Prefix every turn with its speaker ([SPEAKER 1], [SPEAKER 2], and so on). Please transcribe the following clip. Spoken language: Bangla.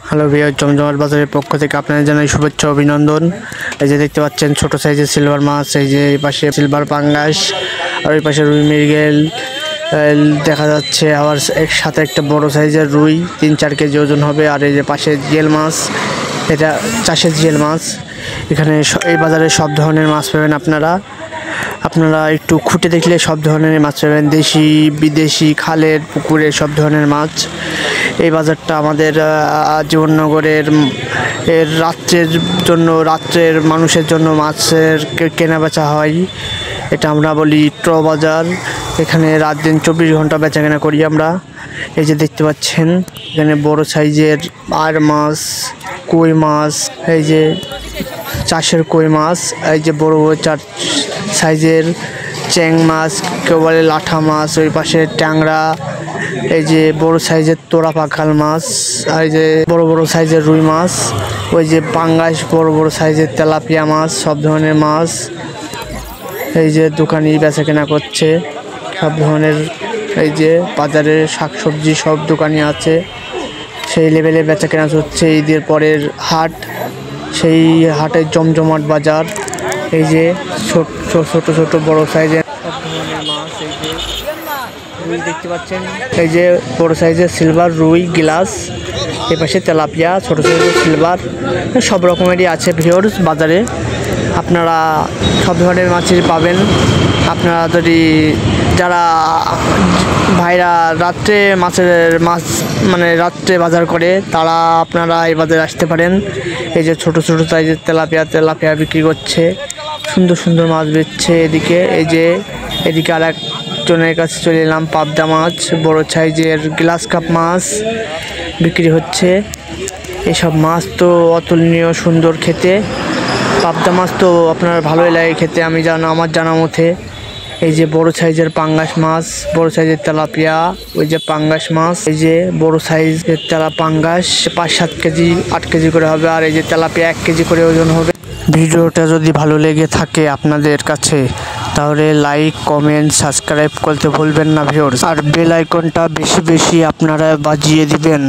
[SPEAKER 1] হ্যালো ভিউয়ার, জমজমাট বাজারের পক্ষ থেকে আপনাদের জানাই শুভেচ্ছা অভিনন্দন। এই যে দেখতে পাচ্ছেন ছোট সাইজের সিলভার মাছ, এই যে এই পাশে সিলভার পাঙ্গাস আর এই পাশে রুই মৃগেল দেখা যাচ্ছে। আবার একসাথে একটা বড় সাইজের রুই 3-4 কেজি ওজন হবে। আর এই যে পাশে জিয়েল মাছ, এটা চাষের জিয়েল মাছ। এখানে এই বাজারে সব ধরনের মাছ পাবেন আপনারা একটু খুঁটে দেখলে সব ধরনের মাছ পাবেন, দেশি বিদেশি, খালের পুকুরের সব ধরনের মাছ। এই বাজারটা আমাদের জীবননগরের রাত্রের মানুষের জন্য মাছের কেনা বেচা হয়। এটা আমরা বলি ট্র বাজার। এখানে রাত দিন 24 ঘন্টা বেচা কেনা করি আমরা। এই যে দেখতে পাচ্ছেন এখানে বড় সাইজের আর মাছ, কই মাছ, এই যে চাষের কই মাছ, এই যে বড় বড় 4 সাইজের চ্যাং মাছ, কেউ বলে লাঠা মাছ, ওই পাশে ট্যাংরা, এই যে বড় সাইজের তোরা পাখাল মাছ, আর এই যে বড় বড় সাইজের রুই মাছ, ওই যে পাঙ্গাস, বড় বড় সাইজের তেলাপিয়া মাছ, সব ধরনের মাছ। এই যে দোকানি বেচা কেনা করছে সব ধরনের। এই যে বাজারে শাকসবজি সব দোকানি আছে, সেই লেভেলে বেচা কেনা হচ্ছে। ঈদের পরের হাট, সেই হাটের জমজমাট বাজার। এই যে ছোট বড় সাইজের সব ধরনের মাছ। এই যে রুই দেখতে পাচ্ছেন, এই যে বড় সাইজের সিলভার রুই, গ্লাস, এপাশে তেলাপিয়া, ছোট সিলভার, সব রকমেরই আছে ভিউয়ার্স বাজারে। আপনারা সব ধরনের মাছই পাবেন। আপনারা যদি যারা ভাইরা রাত্রে মাছ মানে রাত্রে বাজার করে, তারা আপনারা এই বাজারে আসতে পারেন। এই যে ছোট সাইজের তেলাপিয়া বিক্রি করছে, সুন্দর মাছ বেচছে এদিকে। এই যে এদিকে আর একজনের কাছে চলে এলাম, পাবদা মাছ, বড় সাইজের গ্লাস কাপ মাছ বিক্রি হচ্ছে। এসব মাছ তো অতুলনীয় সুন্দর খেতে। পাবদা মাছ তো আপনার ভালোই লাগে খেতে, আমার জানা মতে। এই যে বড় সাইজের পাঙ্গাস মাছ, বড় সাইজের তেলাপিয়া, ওই যে পাঙ্গাস মাছ, এই যে বড় সাইজের পাঙ্গাস 5-7 কেজি 8 কেজি করে হবে। আর এই যে তেলাপিয়া 1 কেজি করে ওজন হবে। ভিডিওটা যদি ভালো লেগে থাকে আপনাদের কাছে, তাহলে লাইক, কমেন্ট, সাবস্ক্রাইব করতে ভুলবেন না ভিউয়ার্স। আর বেল আইকনটা বেশি আপনারা বাজিয়ে দিবেন।